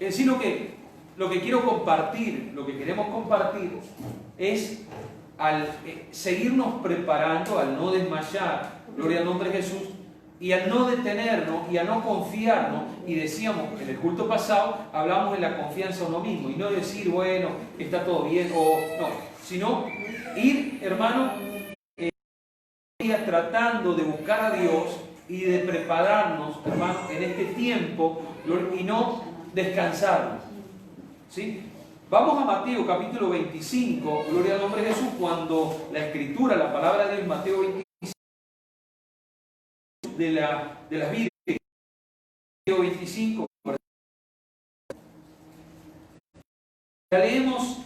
sí lo que quiero compartir, lo que queremos compartir es al seguirnos preparando, al no desmayar, gloria al nombre de Jesús, y al no detenernos y a no confiarnos. Y decíamos en el culto pasado, hablamos de la confianza en uno mismo, y no decir, bueno, está todo bien, o no, sino ir, hermano, tratando de buscar a Dios y de prepararnos, hermano, en este tiempo, y no descansarnos, ¿sí? Vamos a Mateo capítulo 25, gloria al nombre de Jesús, cuando la Escritura, la palabra de Dios, Mateo 25, de las vidas, Mateo 25, la leemos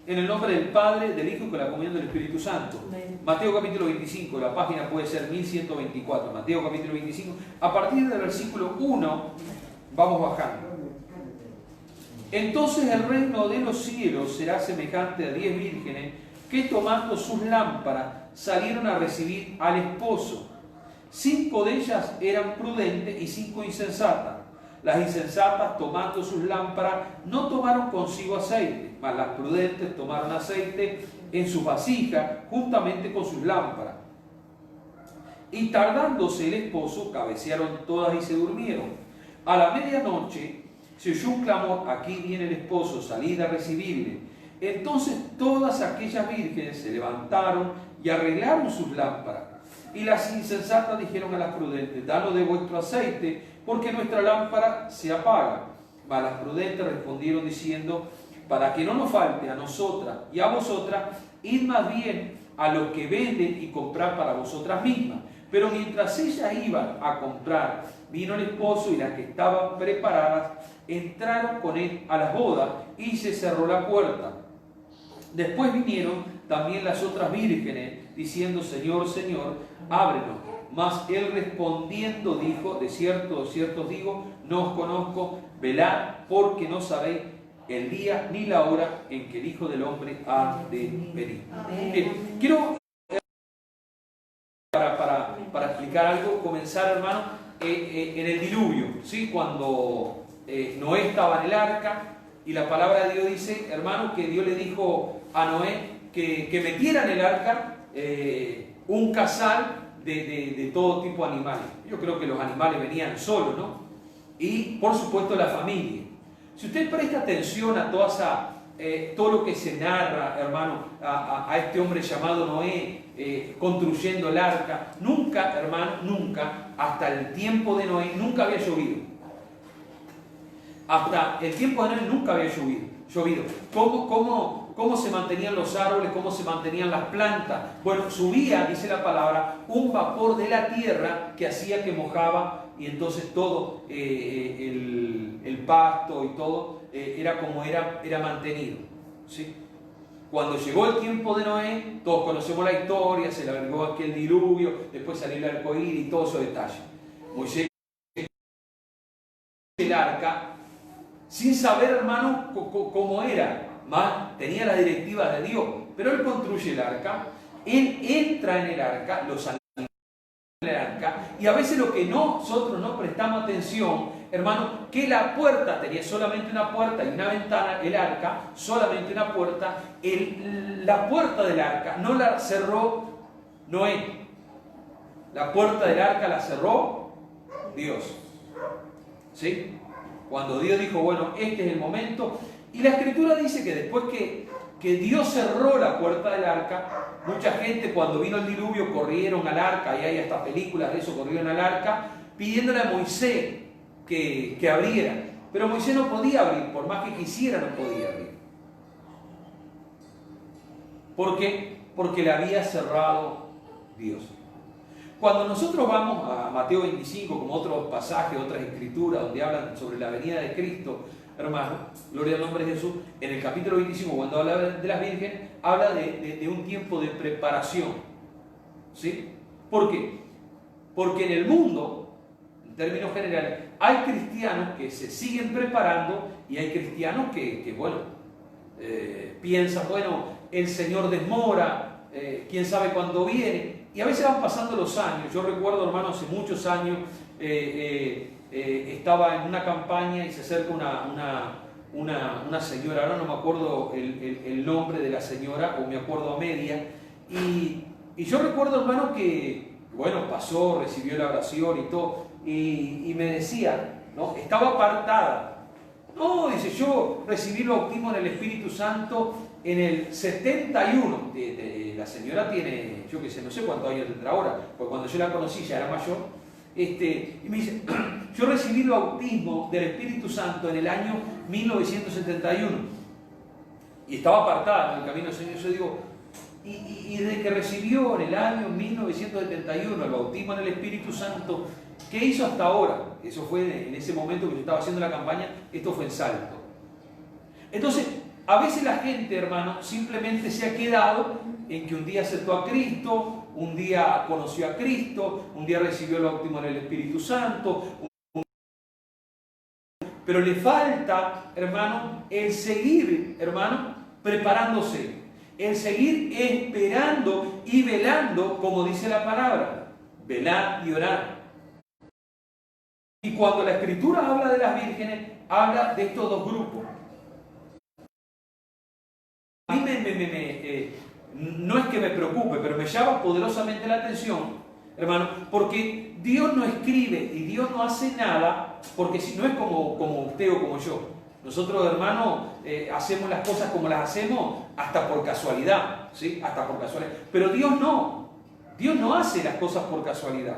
en el nombre del Padre, del Hijo y con la comunión del Espíritu Santo. Mateo capítulo 25, la página puede ser 1124, Mateo capítulo 25, a partir del versículo 1, vamos bajando. Entonces el reino de los cielos será semejante a 10 vírgenes que tomando sus lámparas salieron a recibir al esposo. 5 de ellas eran prudentes y 5 insensatas. Las insensatas, tomando sus lámparas, no tomaron consigo aceite, mas las prudentes tomaron aceite en sus vasijas juntamente con sus lámparas. Y tardándose el esposo, cabecearon todas y se durmieron. A la medianoche se oyó un clamor: aquí viene el esposo, salid a recibirle. Entonces todas aquellas vírgenes se levantaron y arreglaron sus lámparas. Y las insensatas dijeron a las prudentes: danos de vuestro aceite, porque nuestra lámpara se apaga. Mas las prudentes respondieron diciendo: para que no nos falte a nosotras y a vosotras, id más bien a los que venden y comprad para vosotras mismas. Pero mientras ellas iban a comprar, vino el esposo, y las que estaban preparadas entraron con él a las bodas, y se cerró la puerta. Después vinieron también las otras vírgenes, diciendo: Señor, Señor, ábrenos. Mas él respondiendo dijo: de cierto os digo, no os conozco. Velad, porque no sabéis el día ni la hora en que el Hijo del Hombre ha de venir. Quiero, para explicar algo, comenzar, hermano, en el diluvio, ¿sí? Cuando Noé estaba en el arca, y la palabra de Dios dice, hermano, que Dios le dijo a Noé que metiera en el arca un casal de todo tipo de animales. Yo creo que los animales venían solos, ¿no? Y por supuesto la familia. Si usted presta atención a todo lo que se narra, hermano, a este hombre llamado Noé, construyendo el arca, nunca, hermano, nunca, hasta el tiempo de Noé, nunca había llovido. Hasta el tiempo de Noé nunca había llovido. ¿Cómo se mantenían los árboles? ¿Cómo se mantenían las plantas? Bueno, subía, dice la palabra, un vapor de la tierra que hacía que mojaba, y entonces todo el pasto y todo era como era mantenido, ¿sí? Cuando llegó el tiempo de Noé, todos conocemos la historia, se le agregó aquel diluvio, después salió el arco iris y todos esos detalles. Moisés el arca, sin saber, hermano, cómo era, más tenía las directivas de Dios, pero él construye el arca, él entra en el arca, los animales en el arca, y a veces lo que nosotros no prestamos atención, hermano, que la puerta tenía solamente una puerta y una ventana, el arca, solamente una puerta, la puerta del arca no la cerró Noé, la puerta del arca la cerró Dios, ¿sí? Cuando Dios dijo, bueno, este es el momento. Y la Escritura dice que después que Dios cerró la puerta del arca, mucha gente cuando vino el diluvio corrieron al arca, y hay hasta películas de eso, corrieron al arca, pidiéndole a Moisés que abriera. Pero Moisés no podía abrir, por más que quisiera no podía abrir. ¿Por qué? Porque le había cerrado Dios. Cuando nosotros vamos a Mateo 25, como otros pasajes, otras escrituras, donde hablan sobre la venida de Cristo, hermano, gloria al nombre de Jesús, en el capítulo 25, cuando habla de las vírgenes, habla de un tiempo de preparación, ¿sí? ¿Por qué? Porque en el mundo, en términos generales, hay cristianos que se siguen preparando, y hay cristianos que piensan, bueno, el Señor demora, quién sabe cuándo viene. Y a veces van pasando los años. Yo recuerdo, hermano, hace muchos años, estaba en una campaña y se acerca una señora, ahora no me acuerdo el nombre de la señora, o me acuerdo a media, y yo recuerdo, hermano, que, bueno, pasó, recibió la oración y todo, y me decía, ¿no? Estaba apartada. No, dice, yo recibí el bautismo en el Espíritu Santo en el 71. La señora tiene, yo qué sé, no sé cuántos años tendrá ahora, porque cuando yo la conocí ya era mayor. Y me dice, yo recibí el bautismo del Espíritu Santo en el año 1971. Y estaba apartada en el camino del Señor. Yo digo, y desde que recibió en el año 1971 el bautismo en el Espíritu Santo, ¿qué hizo hasta ahora? Eso fue en ese momento que yo estaba haciendo la campaña, esto fue en Salto. Entonces, a veces la gente, hermano, simplemente se ha quedado en que un día aceptó a Cristo, un día conoció a Cristo, un día recibió el bautismo en el Espíritu Santo, pero le falta, hermano, el seguir, hermano, preparándose, el seguir esperando y velando, como dice la palabra, velar y orar. Y cuando la Escritura habla de las vírgenes, habla de estos dos grupos. A mí no es que me preocupe, pero me llama poderosamente la atención, hermano, porque Dios no escribe y Dios no hace nada, porque si no es como usted o como yo. Nosotros, hermano, hacemos las cosas como las hacemos hasta por casualidad, ¿sí? Hasta por casualidad. Pero Dios no. Dios no hace las cosas por casualidad.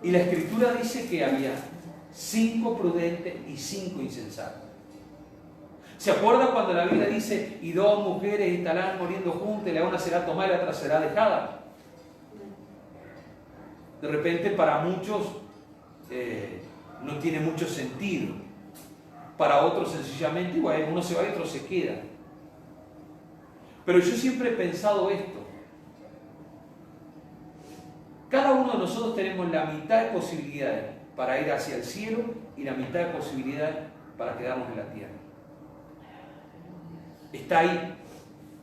Y la Escritura dice que había 5 prudentes y 5 insensatos. ¿Se acuerda cuando la Biblia dice, y 2 mujeres estarán muriendo juntas, y la una será tomada y la otra será dejada? De repente para muchos no tiene mucho sentido. Para otros sencillamente, bueno, uno se va y otro se queda. Pero yo siempre he pensado esto. Cada uno de nosotros tenemos la mitad de posibilidades para ir hacia el cielo y la mitad de posibilidades para quedarnos en la tierra. Está ahí.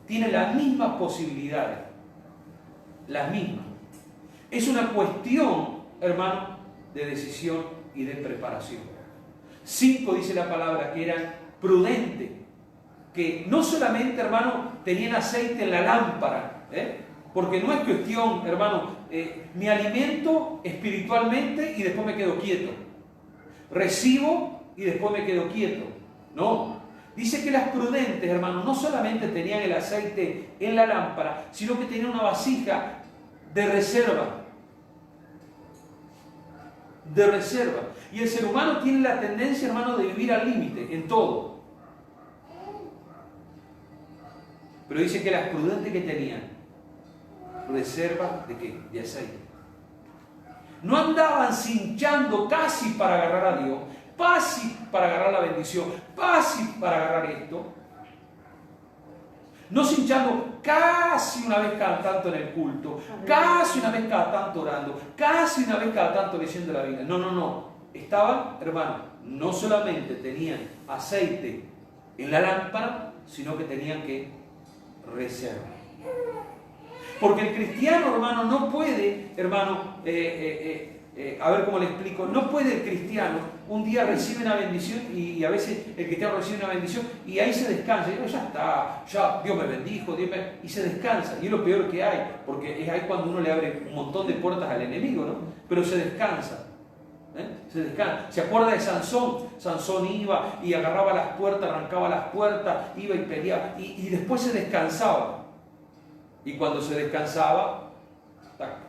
Tiene las mismas posibilidades. Las mismas. Es una cuestión, hermano, de decisión y de preparación. 5, dice la palabra, que eran prudentes, que no solamente, hermano, tenían aceite en la lámpara, porque no es cuestión, hermano, me alimento espiritualmente y después me quedo quieto. Recibo y después me quedo quieto. No. Dice que las prudentes, hermano, no solamente tenían el aceite en la lámpara, sino que tenían una vasija de reserva. De reserva. Y el ser humano tiene la tendencia, hermano, de vivir al límite en todo. Pero dice que las prudentes que tenían reserva de qué? De aceite. No andaban cinchando casi para agarrar a Dios, casi para agarrar la bendición, casi para agarrar esto. No cinchando casi una vez cada tanto en el culto, casi una vez cada tanto orando, casi una vez cada tanto leyendo la Biblia. No. Estaban, hermano, no solamente tenían aceite en la lámpara, sino que tenían que reserva. Porque el cristiano, hermano, no puede, hermano, a ver cómo le explico, no puede el cristiano, un día recibe una bendición y a veces el cristiano recibe una bendición y ahí se descansa, y ya está, ya Dios me bendijo, y se descansa, y es lo peor que hay, porque es ahí cuando uno le abre un montón de puertas al enemigo, ¿no? Pero se descansa. Se descansa. ¿Se acuerda de Sansón? Sansón iba y agarraba las puertas, arrancaba las puertas, iba y peleaba y después se descansaba. Y cuando se descansaba,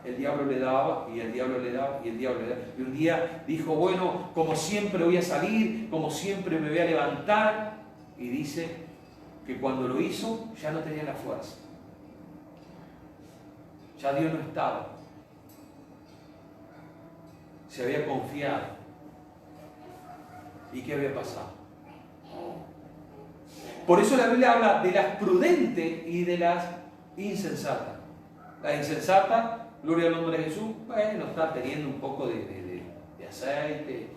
el diablo le daba y el diablo le daba y el diablo le daba. Y un día dijo, bueno, como siempre voy a salir, como siempre me voy a levantar. Y dice que cuando lo hizo ya no tenía la fuerza. Ya Dios no estaba. Se había confiado. ¿Y qué había pasado? Por eso la Biblia habla de las prudentes y de las insensatas. La insensata, gloria al nombre de Jesús, bueno, está teniendo un poco de aceite,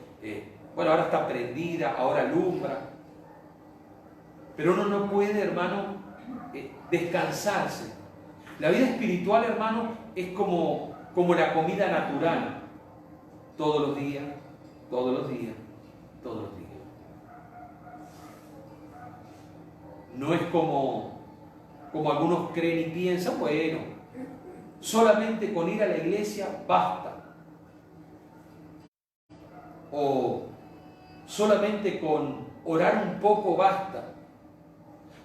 bueno, ahora está prendida, ahora alumbra. Pero uno no puede, hermano, descansarse. La vida espiritual, hermano, es como la comida natural. Todos los días, todos los días, todos los días. No es como algunos creen y piensan, bueno, solamente con ir a la iglesia basta. O solamente con orar un poco basta.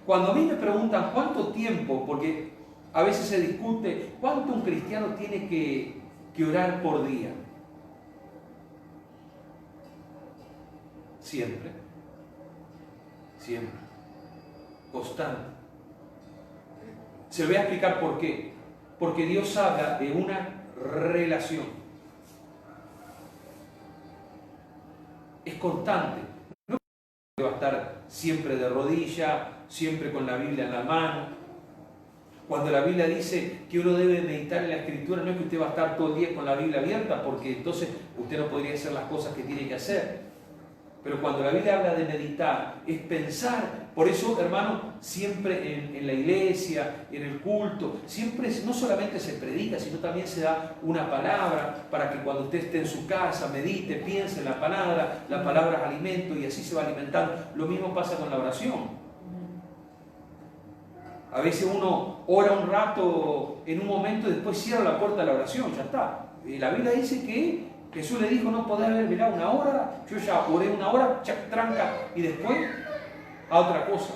Cuando a mí me preguntan cuánto tiempo, porque a veces se discute cuánto un cristiano tiene que orar por día. Siempre. Siempre. Constante. Se lo voy a explicar por qué. Porque Dios habla de una relación. Es constante. No va a estar siempre de rodilla, siempre con la Biblia en la mano. Cuando la Biblia dice que uno debe meditar en la Escritura, no es que usted va a estar todo el día con la Biblia abierta, porque entonces usted no podría hacer las cosas que tiene que hacer. Pero cuando la Biblia habla de meditar, es pensar. Por eso, hermano, siempre en la iglesia, en el culto, siempre no solamente se predica, sino también se da una palabra para que cuando usted esté en su casa, medite, piense en la palabra es alimento y así se va alimentando. Lo mismo pasa con la oración. A veces uno ora un rato en un momento y después cierra la puerta de la oración, ya está. Y la Biblia dice que Jesús le dijo, no podés haber mirado una hora, yo ya oré una hora, tranca, y después a otra cosa.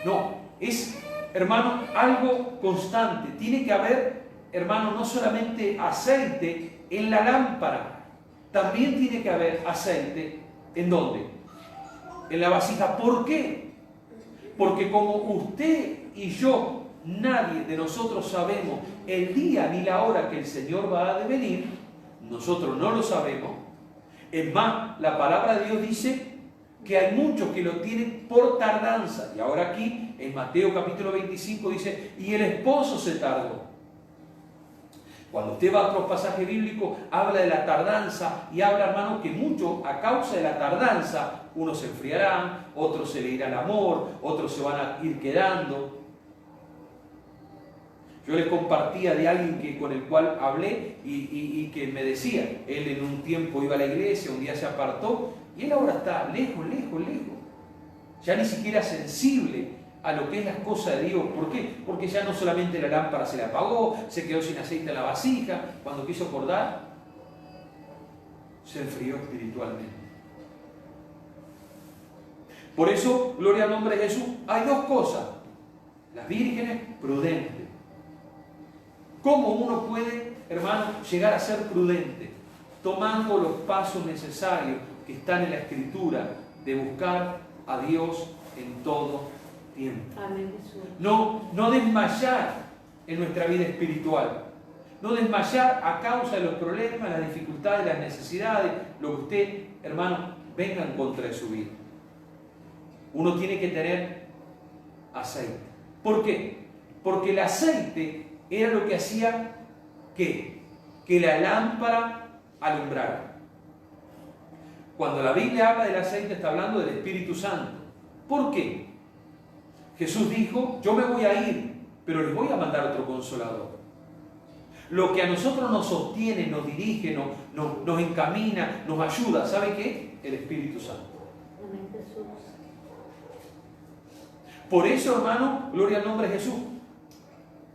No, es, hermano, algo constante. Tiene que haber, hermano, no solamente aceite en la lámpara, también tiene que haber aceite, ¿en dónde? En la vasija. ¿Por qué? Porque como usted y yo, nadie de nosotros sabemos el día ni la hora que el Señor va a venir, nosotros no lo sabemos. Es más, la palabra de Dios dice que hay muchos que lo tienen por tardanza. Y ahora aquí, en Mateo capítulo 25 dice, y el esposo se tardó. Cuando usted va a otros pasajes bíblicos, habla de la tardanza y habla, hermano, que muchos, a causa de la tardanza, unos se enfriarán, otros se le irá el amor, otros se van a ir quedando. Yo les compartía de alguien con el cual hablé y que me decía, él en un tiempo iba a la iglesia, un día se apartó y él ahora está lejos. Ya ni siquiera sensible a lo que es las cosas de Dios. ¿Por qué? Porque ya no solamente la lámpara se le apagó, se quedó sin aceite en la vasija, cuando quiso acordar, se enfrió espiritualmente. Por eso, gloria al nombre de Jesús, hay dos cosas. Las vírgenes prudentes. ¿Cómo uno puede, hermano, llegar a ser prudente? Tomando los pasos necesarios que están en la Escritura de buscar a Dios en todo tiempo. Amén, Jesús. No desmayar en nuestra vida espiritual. No desmayar a causa de los problemas, las dificultades, las necesidades, lo que usted, hermano, venga en contra de su vida. Uno tiene que tener aceite. ¿Por qué? Porque el aceite era lo que hacía que la lámpara alumbrara. Cuando la Biblia habla del aceite está hablando del Espíritu Santo. ¿Por qué? Jesús dijo, yo me voy a ir, pero les voy a mandar otro consolador. Lo que a nosotros nos sostiene, nos dirige, nos encamina, nos ayuda, ¿sabe qué? El Espíritu Santo. Amén, Jesús. Por eso, hermano, gloria al nombre de Jesús.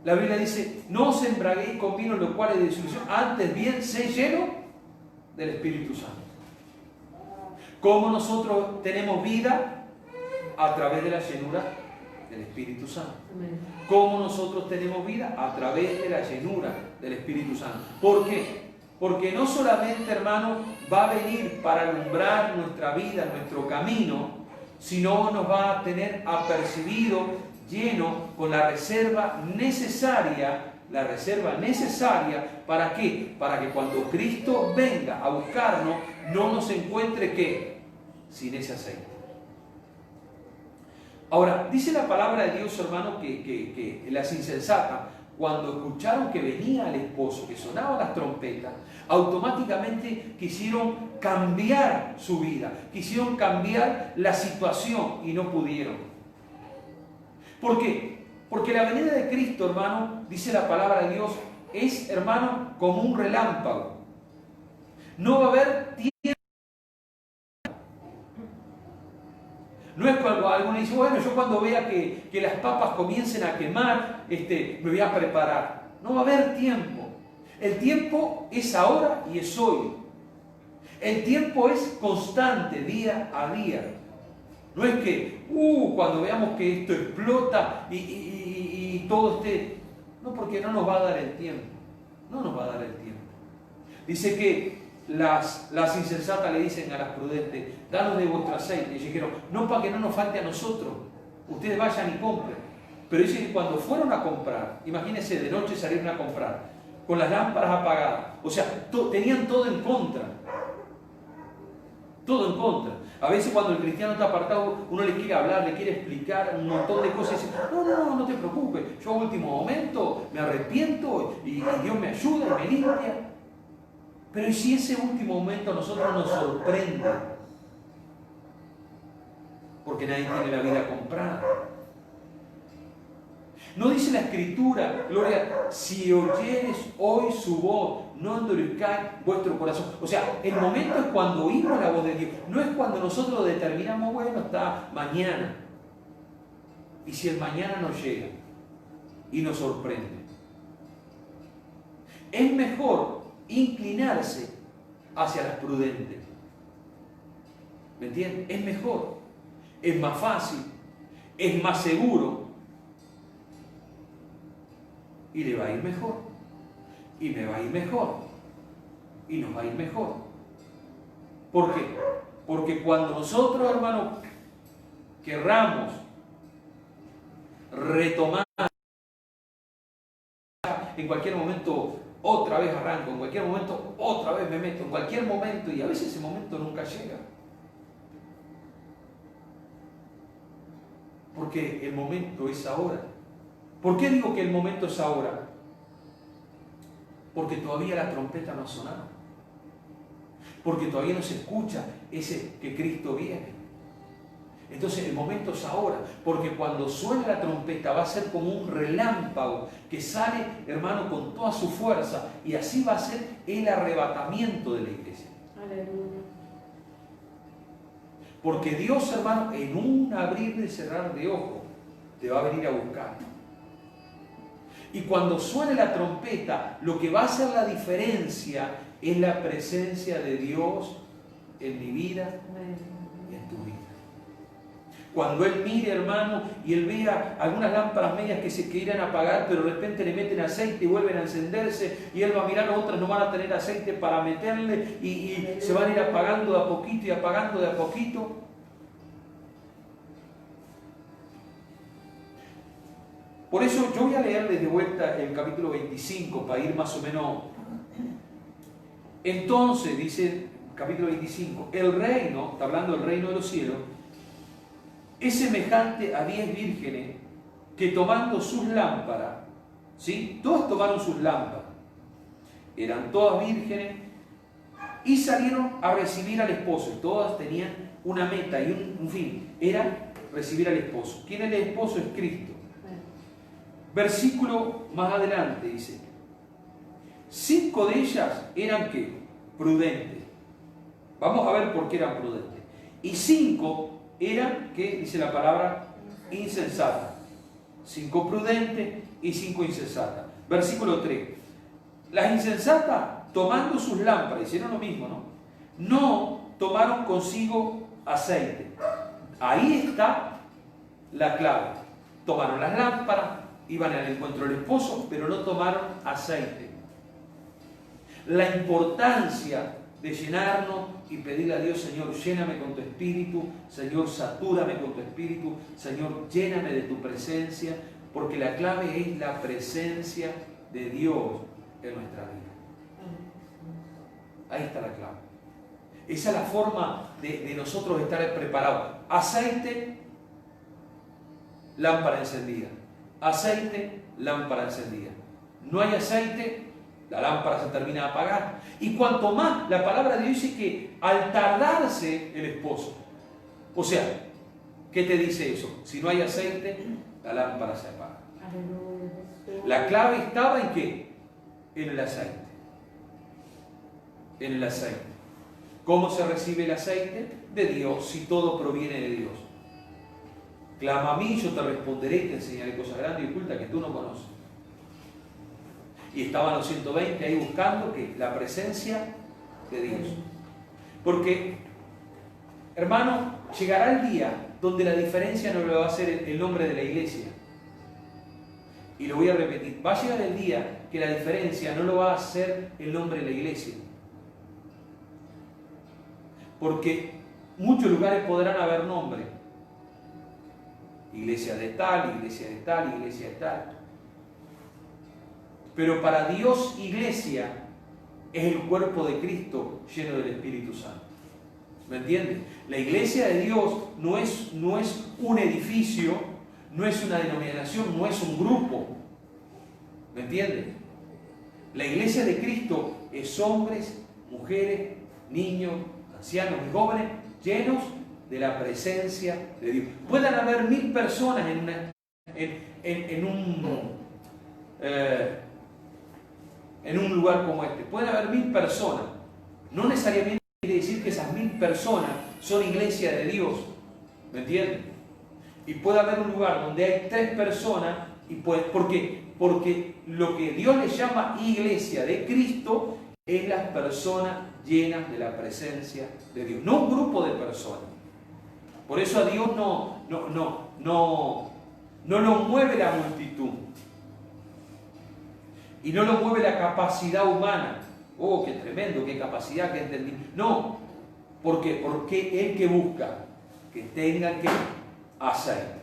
La Biblia dice, no os embraguéis con vino, lo cual es de disolución, antes bien sé lleno del Espíritu Santo. ¿Cómo nosotros tenemos vida? A través de la llenura del Espíritu Santo. ¿Cómo nosotros tenemos vida? A través de la llenura del Espíritu Santo. ¿Por qué? Porque no solamente, hermano, va a venir para alumbrar nuestra vida, nuestro camino, sino nos va a tener apercibido, lleno, con la reserva necesaria. La reserva necesaria, ¿para qué? Para que cuando Cristo venga a buscarnos, no nos encuentre, ¿qué? Sin ese aceite. Ahora, dice la palabra de Dios, hermano, que las insensatas, cuando escucharon que venía el esposo, que sonaban las trompetas, automáticamente quisieron cambiar su vida, quisieron cambiar la situación y no pudieron. ¿Por qué? Porque la venida de Cristo, hermano, dice la palabra de Dios, es, hermano, como un relámpago. No va a haber tiempo No es cuando alguno dice, bueno, yo cuando vea que las papas comiencen a quemar, me voy a preparar. No va a haber tiempo. El tiempo es ahora y es hoy. El tiempo es constante, día a día. No es que, cuando veamos que esto explota y todo esté... No, porque no nos va a dar el tiempo. No nos va a dar el tiempo. Dice que las insensatas le dicen a las prudentes, danos de vuestro aceite. Y dijeron, no, para que no nos falte a nosotros. Ustedes vayan y compren. Pero dice que cuando fueron a comprar, imagínense, de noche salieron a comprar, con las lámparas apagadas. O sea, tenían todo en contra. Todo en contra. A veces cuando el cristiano está apartado, uno le quiere hablar, le quiere explicar un montón de cosas y dice, no te preocupes, yo a último momento me arrepiento y Dios me ayuda y me limpia. Pero ¿y si ese último momento a nosotros nos sorprende? Porque nadie tiene la vida comprada. No dice la Escritura, Gloria, si oyeres hoy su voz, no endurezcáis vuestro corazón. O sea, el momento es cuando oímos la voz de Dios. No es cuando nosotros determinamos, bueno, está mañana. Y si el mañana no llega y nos sorprende. Es mejor inclinarse hacia las prudentes. ¿Me entienden? Es mejor. Es más fácil. Es más seguro. Y le va a ir mejor, y me va a ir mejor, y nos va a ir mejor. ¿Por qué? Porque cuando nosotros, hermanos, querramos retomar, en cualquier momento otra vez arranco, en cualquier momento otra vez me meto, en cualquier momento, y a veces ese momento nunca llega. Porque el momento es ahora. ¿Por qué digo que el momento es ahora? Porque todavía la trompeta no ha sonado. Porque todavía no se escucha ese que Cristo viene. Entonces el momento es ahora. Porque cuando suene la trompeta va a ser como un relámpago que sale, hermano, con toda su fuerza. Y así va a ser el arrebatamiento de la iglesia. Aleluya. Porque Dios, hermano, en un abrir y cerrar de ojos, te va a venir a buscar. Y cuando suene la trompeta, lo que va a hacer la diferencia es la presencia de Dios en mi vida y en tu vida. Cuando Él mire, hermano, y Él vea algunas lámparas medias que se quieran apagar, pero de repente le meten aceite y vuelven a encenderse, y Él va a mirar, otras no van a tener aceite para meterle, y se van a ir apagando de a poquito y apagando de a poquito. Por eso yo voy a leerles de vuelta el capítulo 25 para ir más o menos. Entonces, dice capítulo 25, el reino, está hablando del reino de los cielos, es semejante a 10 vírgenes que tomando sus lámparas, ¿sí? Todas tomaron sus lámparas, eran todas vírgenes y salieron a recibir al esposo. Todas tenían una meta y un fin, era recibir al esposo. ¿Quién es el esposo? Es Cristo. Versículo más adelante dice, 5 de ellas eran ¿qué? Prudentes. Vamos a ver por qué eran prudentes. Y 5 eran, ¿qué? Dice la palabra, insensatas. 5 prudentes y 5 insensatas. Versículo 3. Las insensatas, tomando sus lámparas, hicieron lo mismo, ¿no? No tomaron consigo aceite. Ahí está la clave. Tomaron las lámparas, iban al encuentro del esposo, pero no tomaron aceite. La importancia de llenarnos y pedirle a Dios, Señor, lléname con tu espíritu, Señor, satúrame con tu espíritu, Señor, lléname de tu presencia, porque la clave es la presencia de Dios en nuestra vida. Ahí está la clave. Esa es la forma de nosotros estar preparados. Aceite, lámpara encendida. Aceite, lámpara encendida. No hay aceite, la lámpara se termina de apagar. Y cuanto más, la palabra de Dios dice que al tardarse el esposo, o sea, ¿qué te dice eso? Si no hay aceite, la lámpara se apaga. La clave estaba en ¿qué? En el aceite. En el aceite. ¿Cómo se recibe el aceite? De Dios, si todo proviene de Dios. Clama a mí, yo te responderé y te enseñaré cosas grandes y ocultas que tú no conoces. Y estaban los 120 ahí buscando que la presencia de Dios. Porque, hermano, llegará el día donde la diferencia no lo va a hacer el nombre de la iglesia. Y lo voy a repetir. Va a llegar el día que la diferencia no lo va a hacer el nombre de la iglesia. Porque muchos lugares podrán haber nombre. Iglesia de tal, iglesia de tal, iglesia de tal. Pero para Dios, iglesia es el cuerpo de Cristo lleno del Espíritu Santo. ¿Me entiendes? La iglesia de Dios no es un edificio, no es una denominación, no es un grupo. ¿Me entiendes? La iglesia de Cristo es hombres, mujeres, niños, ancianos y jóvenes llenos de la presencia de Dios. Puedan haber 1000 personas en un lugar como este. Pueden haber 1000 personas. No necesariamente quiere decir que esas 1000 personas son iglesia de Dios. ¿Me entienden? Y puede haber un lugar donde hay 3 personas. Y ¿por qué? Porque lo que Dios le llama iglesia de Cristo es las personas llenas de la presencia de Dios. No un grupo de personas. Por eso a Dios no lo mueve la multitud. Y no lo mueve la capacidad humana. Oh, qué tremendo, qué capacidad, qué entendimiento. No. ¿Por qué? Porque el que busca que tengan que aceite.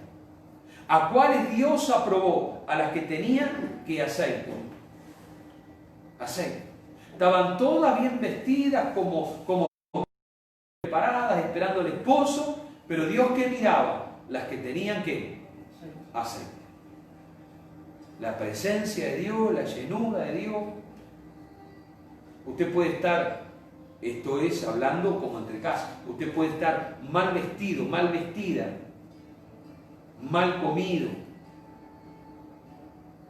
¿A cuáles Dios aprobó? A las que tenían que aceite. Aceite. Estaban todas bien vestidas, como preparadas, esperando al esposo. Pero Dios, ¿qué miraba? Las que tenían que aceite. La presencia de Dios, la llenura de Dios. Usted puede estar, esto es hablando como entre casas, usted puede estar mal vestido, mal vestida, mal comido,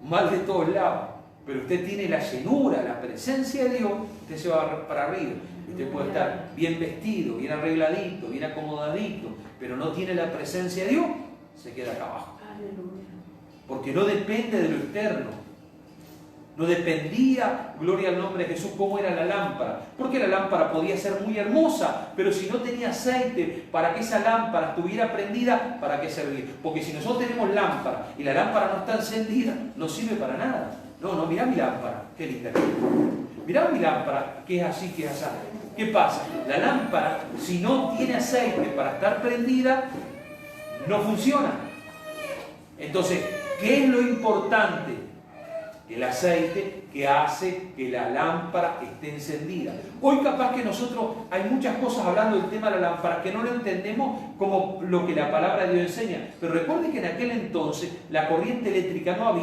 mal de todos lados, pero usted tiene la llenura, la presencia de Dios, usted se va para arriba. Usted puede estar bien vestido, bien arregladito, bien acomodadito, pero no tiene la presencia de Dios, se queda acá abajo. Porque no depende de lo externo. No dependía, gloria al nombre de Jesús, cómo era la lámpara. Porque la lámpara podía ser muy hermosa, pero si no tenía aceite para que esa lámpara estuviera prendida, ¿para qué servir? Porque si nosotros tenemos lámpara y la lámpara no está encendida, no sirve para nada. No, mirá mi lámpara, qué linda. Mirá mi lámpara, que es así, que es así. ¿Qué pasa? La lámpara, si no tiene aceite para estar prendida, no funciona. Entonces, ¿qué es lo importante? El aceite que hace que la lámpara esté encendida. Hoy capaz que nosotros hay muchas cosas hablando del tema de la lámpara que no lo entendemos como lo que la palabra de Dios enseña. Pero recuerde que en aquel entonces la corriente eléctrica no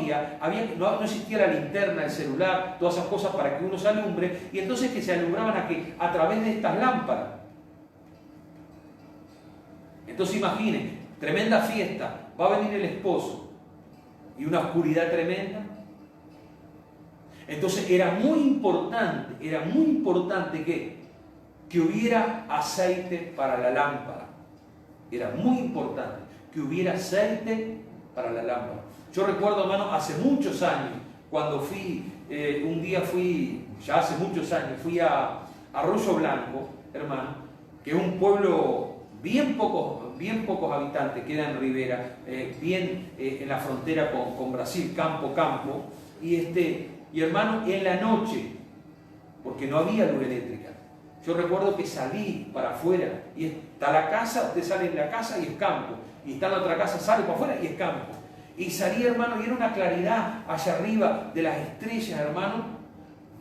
existía la linterna, el celular, todas esas cosas para que uno se alumbre. Y entonces que se alumbraban a través de estas lámparas. Entonces imaginen, tremenda fiesta, va a venir el esposo y una oscuridad tremenda. Entonces era muy importante que hubiera aceite para la lámpara. Era muy importante que hubiera aceite para la lámpara. Yo recuerdo, hermano, hace muchos años, cuando un día fui, ya hace muchos años, fui a Arroyo Blanco, hermano, que es un pueblo bien pocos habitantes, queda en Rivera, en la frontera con Brasil, campo, y hermano, en la noche, porque no había luz eléctrica, yo recuerdo que salí para afuera, y está la casa, usted sale de la casa y es campo, y está la otra casa, sale para afuera y es campo. Y salí, hermano, y era una claridad allá arriba de las estrellas, hermano,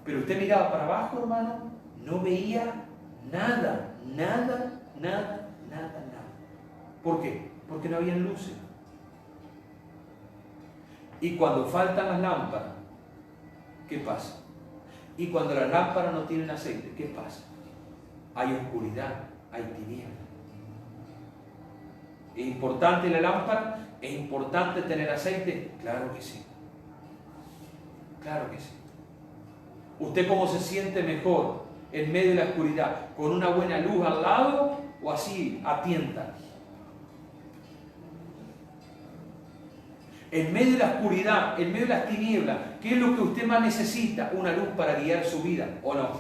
pero usted miraba para abajo, hermano, no veía nada. ¿Por qué? Porque no había luces. Y cuando faltan las lámparas, ¿qué pasa? Y cuando las lámparas no tienen aceite, ¿qué pasa? Hay oscuridad, hay tinieblas. ¿Es importante la lámpara? ¿Es importante tener aceite? Claro que sí. Claro que sí. ¿Usted cómo se siente mejor en medio de la oscuridad? ¿Con una buena luz al lado o así a tientas? En medio de la oscuridad, en medio de las tinieblas, ¿qué es lo que usted más necesita? Una luz para guiar su vida, ¿o no?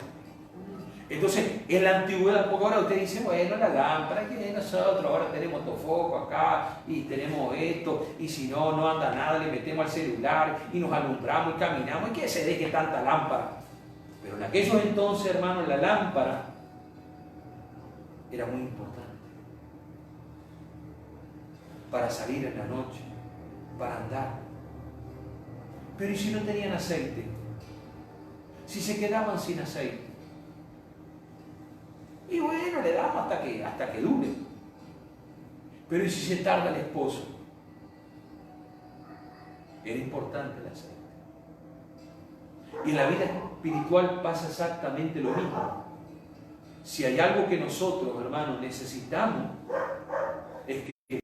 Entonces, en la antigüedad, porque ahora usted dice, bueno, la lámpara, que nosotros ahora tenemos estos focos acá, y tenemos esto, y si no, no anda nada, le metemos al celular, y nos alumbramos y caminamos, y que se deje tanta lámpara. Pero en aquellos entonces, hermanos, la lámpara era muy importante para salir en la noche, para andar. Pero ¿y si no tenían aceite? Si se quedaban sin aceite. Y bueno, le damos hasta que dure. Pero ¿y si se tarda el esposo? Era importante el aceite. Y en la vida espiritual pasa exactamente lo mismo. Si hay algo que nosotros, hermanos, necesitamos, es que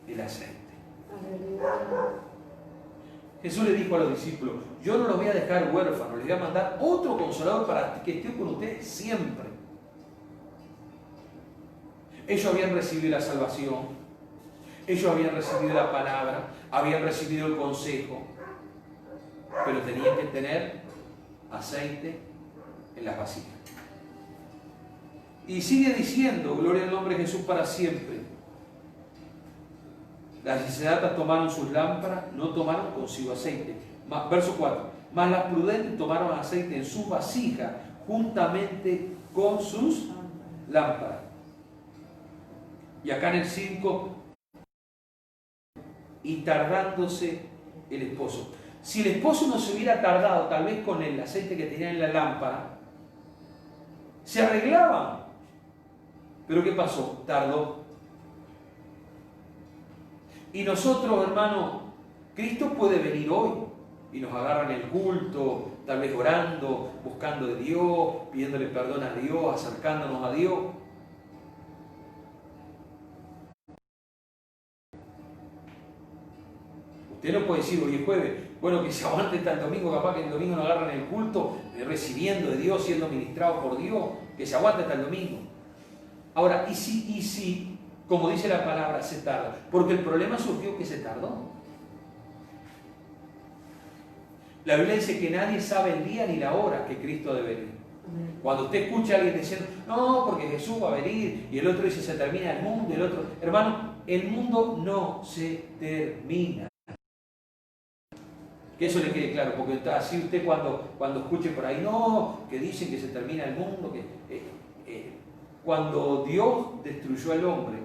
el aceite. Jesús le dijo a los discípulos, yo no los voy a dejar huérfanos, les voy a mandar otro consolador para que esté con ustedes siempre. Ellos habían recibido la salvación, ellos habían recibido la palabra, habían recibido el consejo, pero tenían que tener aceite en las vasijas. Y sigue diciendo, gloria al nombre de Jesús para siempre. Las insensatas tomaron sus lámparas, no tomaron consigo aceite. Verso 4. Mas las prudentes tomaron aceite en sus vasijas juntamente con sus lámparas. Y acá en el 5, y tardándose el esposo. Si el esposo no se hubiera tardado, tal vez con el aceite que tenía en la lámpara, se arreglaban. Pero ¿qué pasó? Tardó. Y nosotros, hermanos, Cristo puede venir hoy y nos agarra en el culto, tal vez orando, buscando de Dios, pidiéndole perdón a Dios, acercándonos a Dios. Usted no puede decir hoy es jueves, bueno, que se aguante hasta el domingo, capaz que el domingo nos agarran en el culto, recibiendo de Dios, siendo ministrado por Dios, que se aguante hasta el domingo. Ahora, ¿y si, como dice la palabra, se tarda? Porque el problema surgió que se tardó. La Biblia dice que nadie sabe el día ni la hora que Cristo debe venir. Cuando usted escucha a alguien diciendo, no, porque Jesús va a venir, y el otro dice, se termina el mundo, y el otro, hermano, el mundo no se termina. Que eso le quede claro, porque así usted cuando escuche por ahí, no, que dicen que se termina el mundo, cuando Dios destruyó al hombre,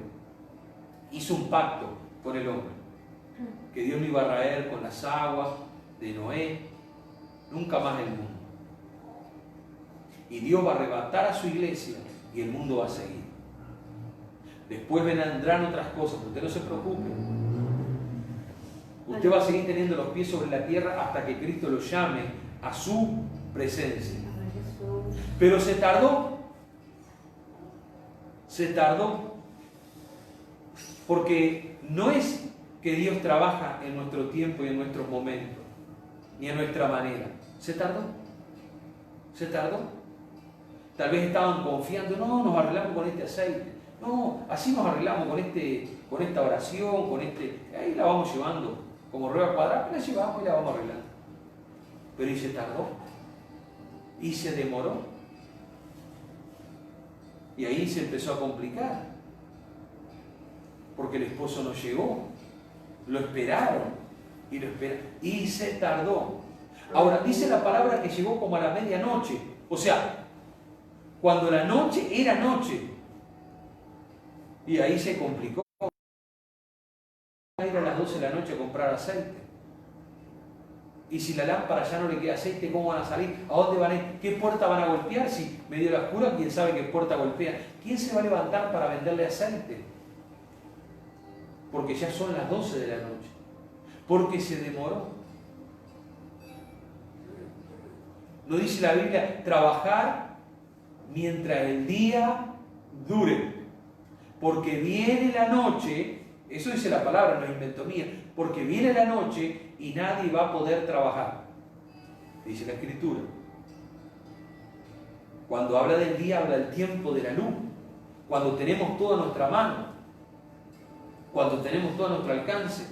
hizo un pacto con el hombre, que Dios no iba a raer con las aguas de Noé, nunca más el mundo. Y Dios va a arrebatar a su iglesia y el mundo va a seguir. Después vendrán otras cosas, pero usted no se preocupe. Usted va a seguir teniendo los pies sobre la tierra hasta que Cristo lo llame a su presencia. Pero se tardó. Se tardó. Porque no es que Dios trabaja en nuestro tiempo y en nuestros momentos, ni en nuestra manera. Se tardó. Se tardó. Tal vez estaban confiando, no, nos arreglamos con este aceite. No, así nos arreglamos con esta oración, ahí la vamos llevando. Como rueda cuadrada, la llevamos y la vamos arreglando. Pero y se tardó. Y se demoró. Y ahí se empezó a complicar. Porque el esposo no llegó. Lo esperaron. Y se tardó. Ahora, dice la palabra que llegó como a la medianoche. O sea, cuando la noche era noche. Y ahí se complicó. Va a ir a las 12 de la noche a comprar aceite. Y si la lámpara ya no le queda aceite, ¿cómo van a salir? ¿A dónde van a ir? ¿Qué puerta van a golpear? Si medio de la oscura, ¿quién sabe qué puerta golpean? ¿Quién se va a levantar para venderle aceite? Porque ya son las 12 de la noche. Porque se demoró. ¿No dice la Biblia trabajar mientras el día dure? Porque viene la noche. Eso dice la palabra, no es invento mía. Porque viene la noche y nadie va a poder trabajar. Dice la Escritura. Cuando habla del día, habla del tiempo de la luz. Cuando tenemos todo a nuestra mano. Cuando tenemos todo a nuestro alcance.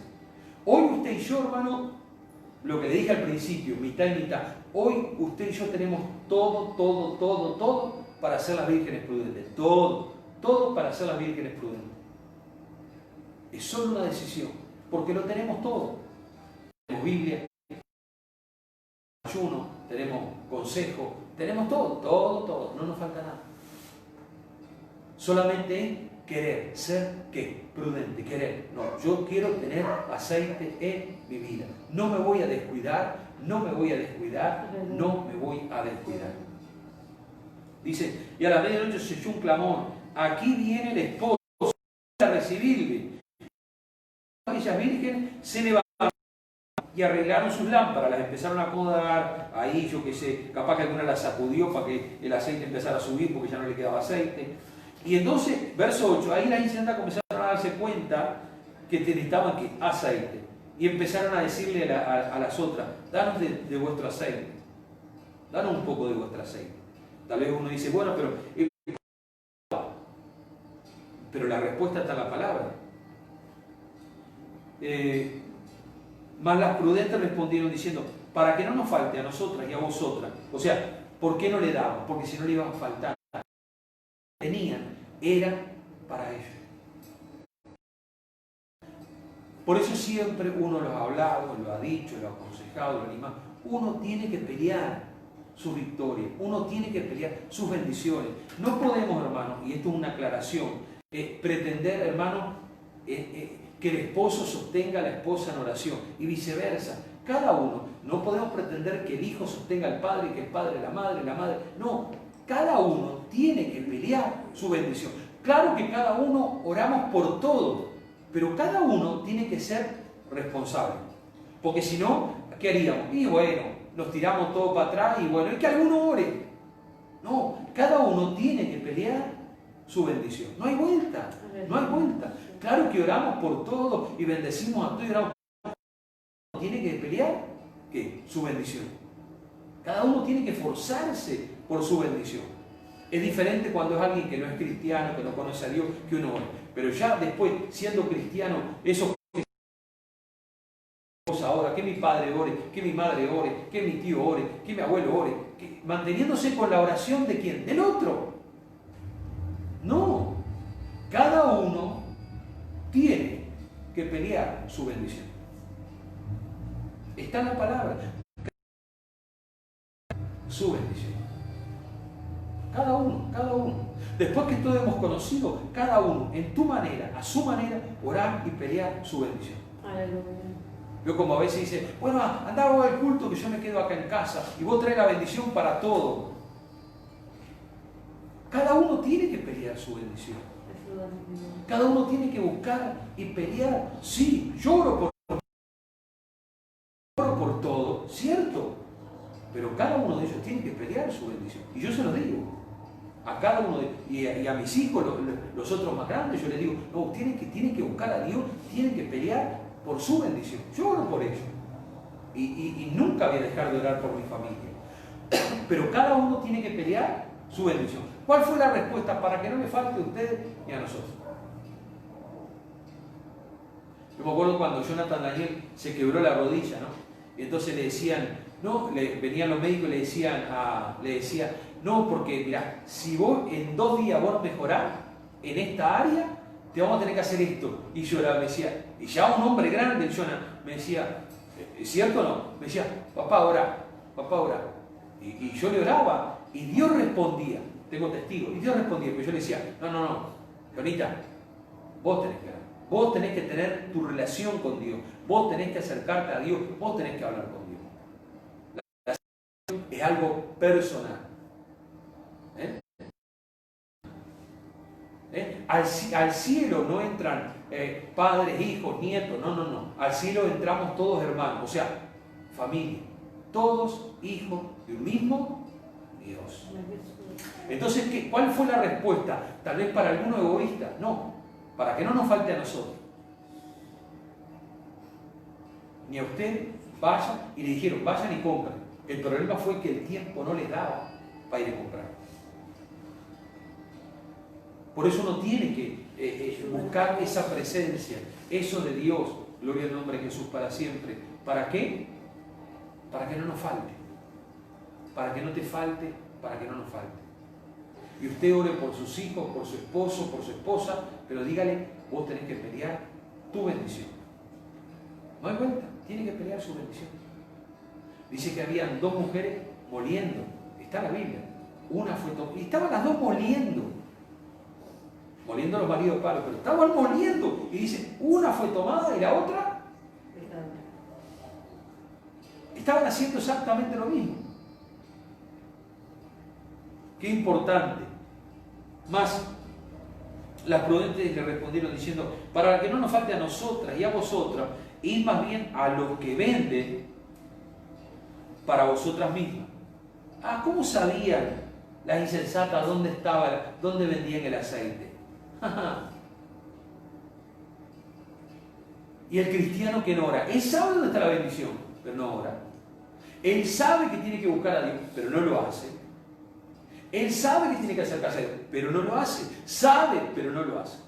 Hoy usted y yo, hermano, lo que le dije al principio, mitad y mitad, hoy usted y yo tenemos todo para ser las vírgenes prudentes. Todo para ser las vírgenes prudentes. Es solo una decisión, porque lo tenemos todo. Tenemos Biblia, ayuno, tenemos consejo, tenemos todo, no nos falta nada. Solamente querer, ser ¿qué? Prudente, querer. No, yo quiero tener aceite en mi vida. No me voy a descuidar. Dice, y a la medianoche se oyó un clamor. Aquí viene el esposo a recibirle. Aquellas vírgenes se levantaron y arreglaron sus lámparas, las empezaron a acomodar, ahí yo qué sé, capaz que alguna las sacudió para que el aceite empezara a subir porque ya no le quedaba aceite. Y entonces, verso 8, ahí las incendiarias comenzaron a darse cuenta que necesitaban aceite. Y empezaron a decirle a las otras, danos de vuestro aceite, danos un poco de vuestro aceite. Tal vez uno dice, bueno, pero la respuesta está en la palabra. Mas las prudentes respondieron diciendo, para que no nos falte a nosotras y a vosotras. O sea, ¿por qué no le daban? Porque si no le iban a faltar. Tenían, era para ellos. Por eso siempre uno lo ha hablado, lo ha dicho, lo ha aconsejado, lo ha animado. Uno tiene que pelear sus victorias, uno tiene que pelear sus bendiciones. No podemos, hermano, y esto es una aclaración, pretender, hermano, que el esposo sostenga a la esposa en oración y viceversa. Cada uno, no podemos pretender que el hijo sostenga al padre, que el padre la madre. No, cada uno tiene que pelear su bendición. Claro que cada uno oramos por todo, pero cada uno tiene que ser responsable. Porque si no, ¿qué haríamos? Y bueno, nos tiramos todo para atrás y bueno, es que alguno ore. No, cada uno tiene que pelear su bendición. No hay vuelta. Claro que oramos por todo y bendecimos a todos y oramos por todo. Tiene que pelear, ¿qué? Su bendición. Cada uno tiene que esforzarse por su bendición. Es diferente cuando es alguien que no es cristiano, que no conoce a Dios, que uno ore. Pero ya después, siendo cristiano, eso ahora, que mi padre ore, que mi madre ore, que mi tío ore, que mi abuelo ore, manteniéndose con la oración de ¿quién? Del otro. No, cada uno tiene que pelear su bendición. Está en la palabra. Su bendición. Cada uno. Después que todos hemos conocido, cada uno, en tu manera, a su manera, orar y pelear su bendición. Aleluya. Yo como a veces dice, bueno, andá vos al culto que yo me quedo acá en casa y vos traes la bendición para todo. Cada uno tiene que pelear su bendición. Cada uno tiene que buscar y pelear. Sí, lloro por todo, ¿cierto? Pero cada uno de ellos tiene que pelear su bendición. Y yo se lo digo. A cada uno y a mis hijos, los otros más grandes, yo les digo, no, tienen que buscar a Dios, tienen que pelear por su bendición. Yo oro por ellos. Y nunca voy a dejar de orar por mi familia. Pero cada uno tiene que pelear su bendición. ¿Cuál fue la respuesta para que no le falte a ustedes y a nosotros? Yo me acuerdo cuando Jonathan Daniel se quebró la rodilla, ¿no? Y entonces le decían, no, venían los médicos y le decían, no, porque mira, si vos en 2 días vos mejorás en esta área, te vamos a tener que hacer esto. Y lloraba, me decía, y ya un hombre grande, Jonathan, me decía, ¿es cierto o no? Me decía, papá, ora. Y yo le oraba, y Dios respondía, tengo testigos, y Dios respondía, pero yo le decía, no, Jonita, vos tenés que orar. Vos tenés que tener tu relación con Dios. Vos tenés que acercarte a Dios. Vos tenés que hablar con Dios. La relación es algo personal. Al cielo no entran padres, hijos, nietos. No. Al cielo entramos todos hermanos. O sea, familia. Todos hijos de un mismo Dios. Entonces, ¿cuál fue la respuesta? Tal vez para algunos egoístas. No. Para que no nos falte a nosotros. Ni a usted, vayan, y le dijeron, vayan y compren. El problema fue que el tiempo no les daba para ir a comprar. Por eso uno tiene que buscar esa presencia, eso de Dios, Gloria al nombre de Jesús para siempre. ¿Para qué? Para que no nos falte. Para que no te falte, para que no nos falte. Y usted ore por sus hijos, por su esposo, por su esposa, pero dígale, vos tenés que pelear tu bendición. ¿No hay vuelta? Tiene que pelear su bendición. Dice que habían 2 mujeres moliendo. Está en la Biblia. Una fue tomada. Y estaban las 2 moliendo. Moliendo a los maridos de Pablo, pero estaban moliendo. Y dice, una fue tomada y la otra. Estaban haciendo exactamente lo mismo. Qué importante. Más, las prudentes le respondieron diciendo, para que no nos falte a nosotras y a vosotras, id más bien a los que venden para vosotras mismas. Ah, ¿cómo sabían las insensatas dónde vendían el aceite? Y el cristiano que no ora, él sabe dónde está la bendición, pero no ora. Él sabe que tiene que buscar a Dios, pero no lo hace. Él sabe que tiene que acercarse a Dios, pero no lo hace. Sabe, pero no lo hace.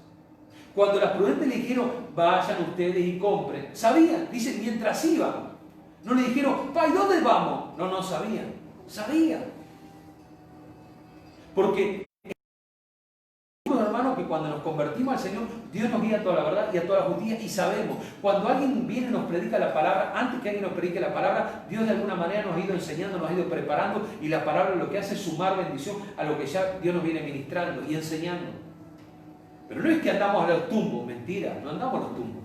Cuando las prudentes le dijeron, vayan ustedes y compren, sabían, dicen, mientras iban. No le dijeron, ¿y dónde vamos? No sabían. Sabían. Porque, hermano, que cuando nos convertimos al Señor, Dios nos guía a toda la verdad y a toda la justicia y sabemos. Cuando alguien viene y nos predica la palabra, antes que alguien nos predique la palabra, Dios de alguna manera nos ha ido enseñando, nos ha ido preparando y la palabra lo que hace es sumar bendición a lo que ya Dios nos viene ministrando y enseñando. Pero no es que andamos a los tumbos, mentira, no andamos a los tumbos.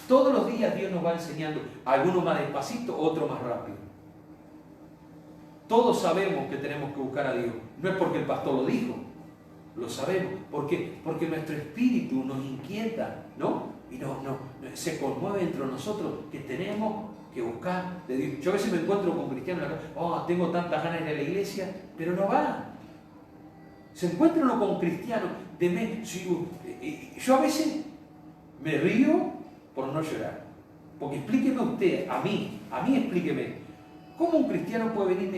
Todos los días Dios nos va enseñando, algunos más despacito, otros más rápido. Todos sabemos que tenemos que buscar a Dios. No es porque el pastor lo dijo, lo sabemos. ¿Por qué? Porque nuestro espíritu nos inquieta, ¿no? Y se conmueve entre nosotros que tenemos que buscar de Dios. Yo a veces me encuentro con cristianos, tengo tantas ganas de ir a la iglesia, pero no va. Se encuentra uno con cristianos. Yo a veces me río por no llorar. Porque explíqueme usted, a mí explíqueme. ¿Cómo un cristiano puede venir y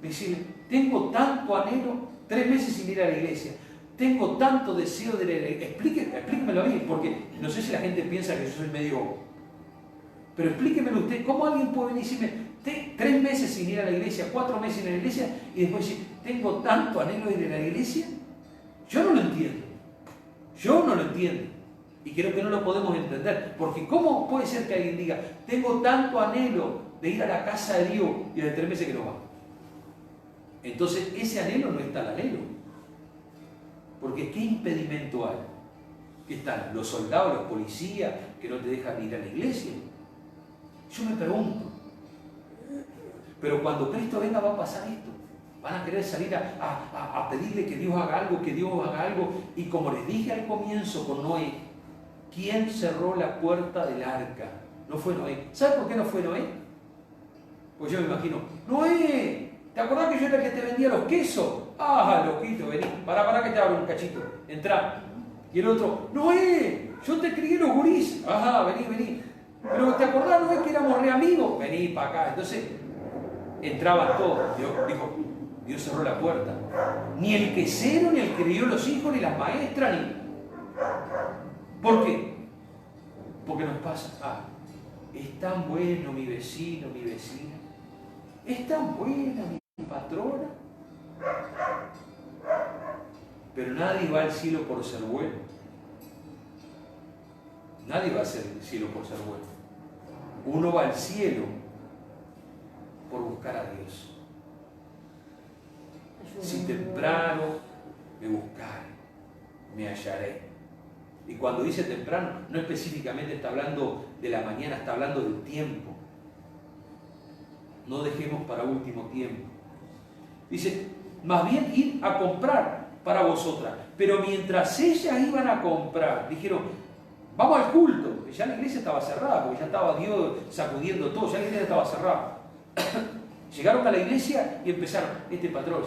decirle, tengo tanto anhelo, 3 meses sin ir a la iglesia, tengo tanto deseo de ir a la iglesia? Explíquemelo a mí, porque no sé si la gente piensa que yo soy medio... Pero explíquemelo usted, ¿cómo alguien puede venir y decirme, 3 meses sin ir a la iglesia, 4 meses sin ir a la iglesia, y después decir, tengo tanto anhelo de ir a la iglesia? Yo no lo entiendo. Y creo que no lo podemos entender, porque ¿cómo puede ser que alguien diga, tengo tanto anhelo de ir a la casa de Dios y de 3 meses que no va? Entonces ese anhelo no está el anhelo. Porque ¿qué impedimento hay? ¿Qué están? ¿Los soldados, los policías que no te dejan ir a la iglesia? Yo me pregunto. Pero cuando Cristo venga va a pasar esto. Van a querer salir a pedirle que Dios haga algo, y como les dije al comienzo con Noé, ¿quién cerró la puerta del arca? No fue Noé. ¿Sabes por qué no fue Noé? Pues yo me imagino, Noé, ¿te acordás que yo era el que te vendía los quesos? Loquito, vení, pará que te abro un cachito, entrá. Y el otro, Noé, yo te crié los gurís. Vení. Pero ¿te acordás, Noé, que éramos re amigos? Vení para acá. Entonces, entraban todos. Dios cerró la puerta. Ni el quesero, ni el que dio los hijos, ni las maestras, ni... ¿Por qué? Porque nos pasa, es tan bueno mi vecino, mi vecina, es tan buena mi patrona, pero nadie va al cielo por ser bueno. Nadie va al cielo por ser bueno. Uno va al cielo por buscar a Dios. Si temprano me buscaré, me hallaré. Y cuando dice temprano, no específicamente está hablando de la mañana, está hablando del tiempo. No dejemos para último tiempo. Dice, más bien ir a comprar para vosotras. Pero mientras ellas iban a comprar, dijeron, vamos al culto. Ya la iglesia estaba cerrada, porque ya estaba Dios sacudiendo todo, ya la iglesia estaba cerrada. Llegaron a la iglesia y empezaron, este pastor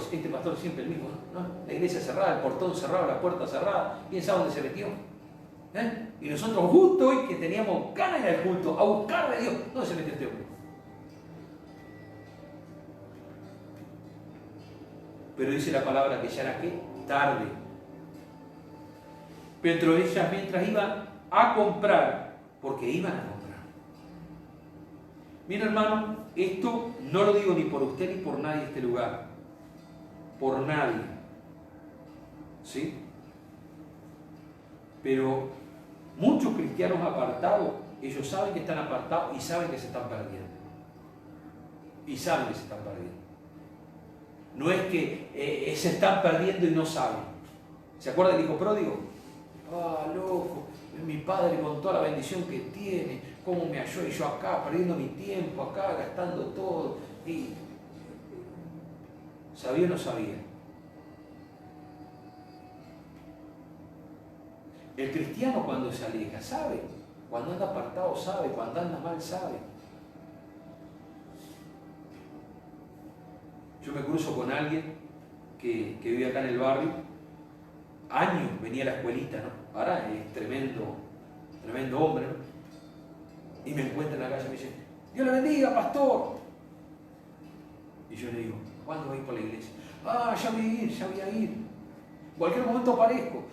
siempre el mismo, ¿no? La iglesia cerrada, el portón cerrado, la puerta cerrada, ¿quién sabe dónde se metió? Y nosotros justo hoy que teníamos ganas de ir al culto, a buscar de Dios, ¿dónde se metió este hombre? Pero dice la palabra que ya era ¿qué? Tarde. Pero ellas mientras iban a comprar, porque iban a comprar, Mira, hermano, esto no lo digo ni por usted ni por nadie en este lugar. Por nadie. ¿Sí? Pero muchos cristianos apartados, ellos saben que están apartados y saben que se están perdiendo. Y saben que se están perdiendo. No es que se están perdiendo y no saben. ¿Se acuerda del hijo pródigo? Ah, loco, mi padre con toda la bendición que tiene, cómo me halló y yo acá, perdiendo mi tiempo, acá, gastando todo. Y ¿sabía o no sabía? El cristiano cuando se aleja, sabe. Cuando anda apartado, sabe. Cuando anda mal, sabe. Yo me cruzo con alguien que vive acá en el barrio. Años venía a la escuelita, ¿no? Ahora es tremendo hombre, ¿no? Y me encuentra en la calle y me dice, Dios le bendiga, pastor. Y yo le digo, ¿cuándo vais por la iglesia? Ah, ya voy a ir. En cualquier momento aparezco.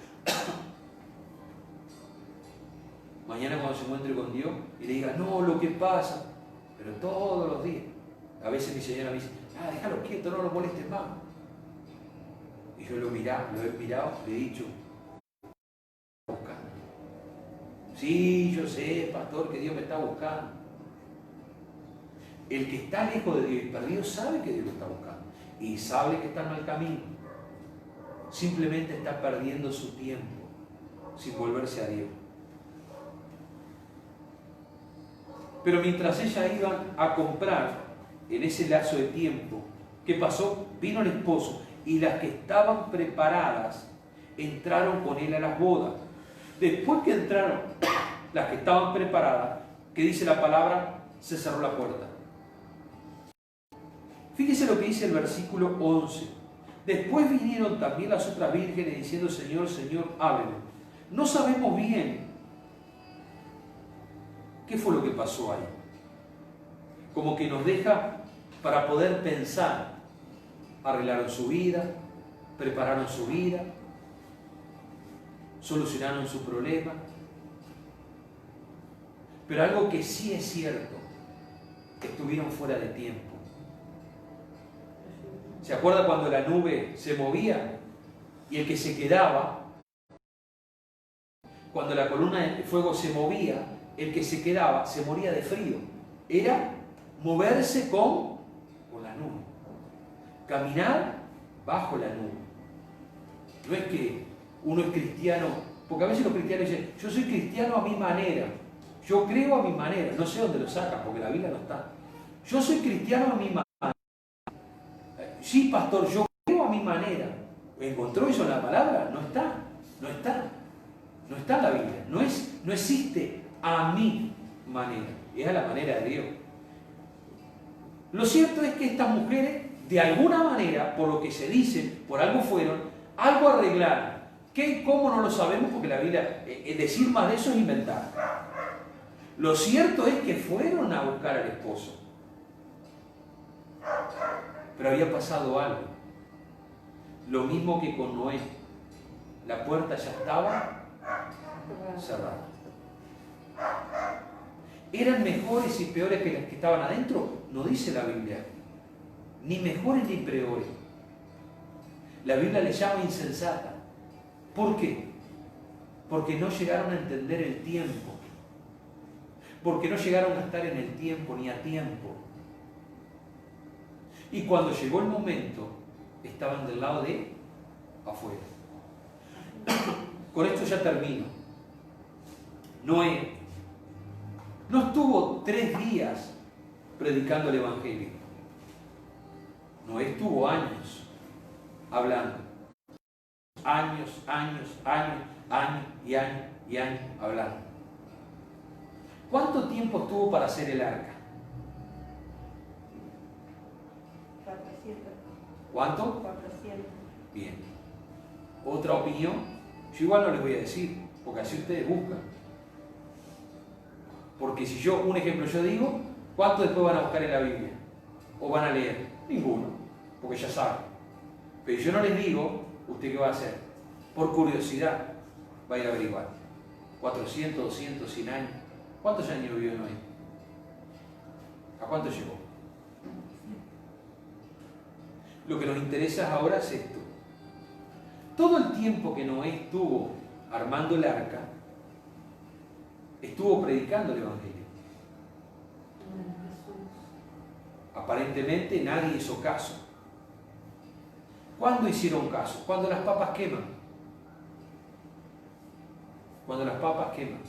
Mañana cuando se encuentre con Dios y le diga, no, lo que pasa, pero todos los días. A veces mi señora me dice, déjalo quieto, no lo molestes más. Y yo lo he mirado, le he dicho, buscando. Sí, yo sé, pastor, que Dios me está buscando. El que está lejos de Dios y perdido sabe que Dios lo está buscando. Y sabe que está en mal camino. Simplemente está perdiendo su tiempo sin volverse a Dios. Pero mientras ellas iban a comprar en ese lazo de tiempo, ¿qué pasó? Vino el esposo y las que estaban preparadas entraron con él a las bodas. Después que entraron las que estaban preparadas, ¿qué dice la palabra? Se cerró la puerta. Fíjese lo que dice el versículo 11. Después vinieron también las otras vírgenes diciendo, Señor, Señor, háblenos. No sabemos bien qué fue lo que pasó ahí. Como que nos deja para poder pensar. Arreglaron su vida, prepararon su vida, solucionaron su problema. Pero algo que sí es cierto, que estuvieron fuera de tiempo. ¿Se acuerda cuando la nube se movía y el que se quedaba, cuando la columna de fuego se movía, el que se quedaba se moría de frío? Era moverse con la nube, caminar bajo la nube. No es que uno es cristiano, porque a veces los cristianos dicen, yo soy cristiano a mi manera, yo creo a mi manera, no sé dónde lo sacan porque la Biblia no está. Yo soy cristiano a mi manera. Sí, pastor, yo creo a mi manera. ¿Encontró eso en la palabra? No está. No está en la Biblia. No existe a mi manera. Es a la manera de Dios. Lo cierto es que estas mujeres, de alguna manera, por lo que se dice, por algo fueron, algo arreglaron. ¿Qué y cómo no lo sabemos? Porque la Biblia, decir más de eso es inventar. Lo cierto es que fueron a buscar al esposo. Pero había pasado algo. Lo mismo que con Noé. La puerta ya estaba cerrada. ¿Eran mejores y peores que las que estaban adentro? No dice la Biblia. Ni mejores ni peores. La Biblia les llama insensata. ¿Por qué? Porque no llegaron a entender el tiempo. Porque no llegaron a estar en el tiempo ni a tiempo. Y cuando llegó el momento, estaban del lado de afuera. Con esto ya termino. Noé no estuvo 3 días predicando el Evangelio. Noé estuvo años hablando. Años hablando. ¿Cuánto tiempo estuvo para hacer el arca? 400. ¿Cuánto? 400. Bien. ¿Otra opinión? Yo igual no les voy a decir, porque así ustedes buscan. Porque si yo, un ejemplo, yo digo, ¿cuánto después van a buscar en la Biblia? ¿O van a leer? Ninguno, porque ya saben. Pero yo no les digo, ¿usted qué va a hacer? Por curiosidad, va a ir a averiguar. 400, 200, 100 años. ¿Cuántos años vivió Noé? ¿A cuánto llegó? Lo que nos interesa ahora es esto. Todo el tiempo que Noé estuvo armando el arca, estuvo predicando el Evangelio. Aparentemente nadie hizo caso. ¿Cuándo hicieron caso? Cuando las papas queman. Cuando las papas queman.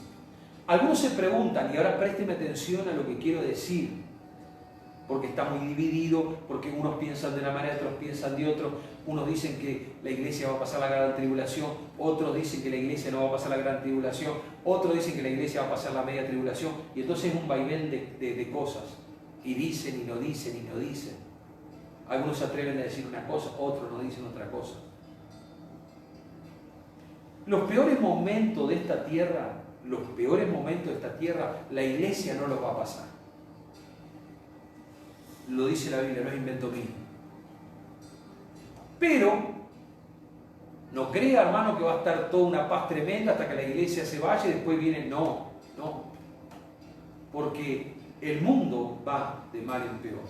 Algunos se preguntan, y ahora présteme atención a lo que quiero decir, porque está muy dividido, porque unos piensan de una manera, otros piensan de otro. Unos dicen que la iglesia va a pasar la gran tribulación, otros dicen que la iglesia no va a pasar la gran tribulación, otros dicen que la iglesia va a pasar la media tribulación, y entonces es un vaivén de cosas, y dicen y no dicen y no dicen. Algunos se atreven a decir una cosa, otros no dicen otra cosa. Los peores momentos de esta tierra, la iglesia no los va a pasar. Lo dice la Biblia, no es invento mío. Pero no crea, hermano, que va a estar toda una paz tremenda hasta que la iglesia se vaya y después viene. No. Porque el mundo va de mal en peor.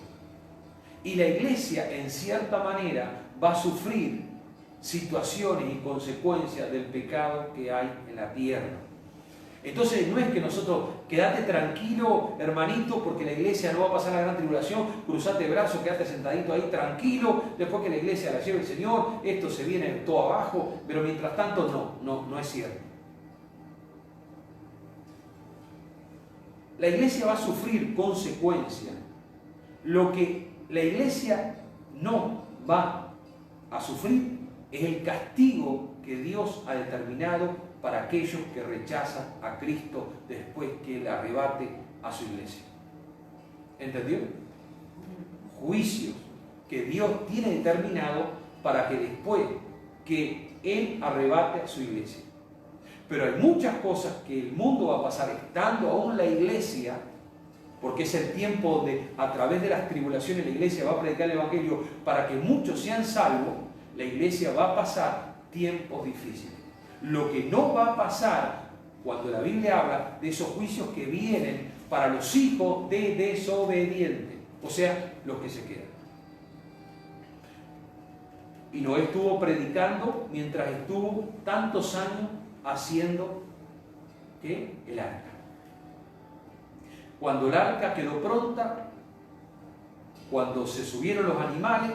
Y la iglesia, en cierta manera, va a sufrir situaciones y consecuencias del pecado que hay en la tierra. Entonces no es que nosotros, quédate tranquilo, hermanito, porque la iglesia no va a pasar la gran tribulación, cruzate el brazo, quédate sentadito ahí tranquilo, después que la iglesia la lleve el Señor, esto se viene todo abajo, pero mientras tanto no es cierto. La iglesia va a sufrir consecuencias. Lo que la iglesia no va a sufrir es el castigo que Dios ha determinado para aquellos que rechazan a Cristo después que Él arrebate a su iglesia. ¿Entendió? Juicios que Dios tiene determinado para que después que Él arrebate a su iglesia. Pero hay muchas cosas que el mundo va a pasar estando aún la iglesia, porque es el tiempo donde a través de las tribulaciones la iglesia va a predicar el Evangelio para que muchos sean salvos. La iglesia va a pasar tiempos difíciles. Lo que no va a pasar cuando la Biblia habla de esos juicios que vienen para los hijos de desobedientes, o sea, los que se quedan. Y Noé estuvo predicando mientras estuvo tantos años haciendo ¿qué? El arca. Cuando el arca quedó pronta, cuando se subieron los animales,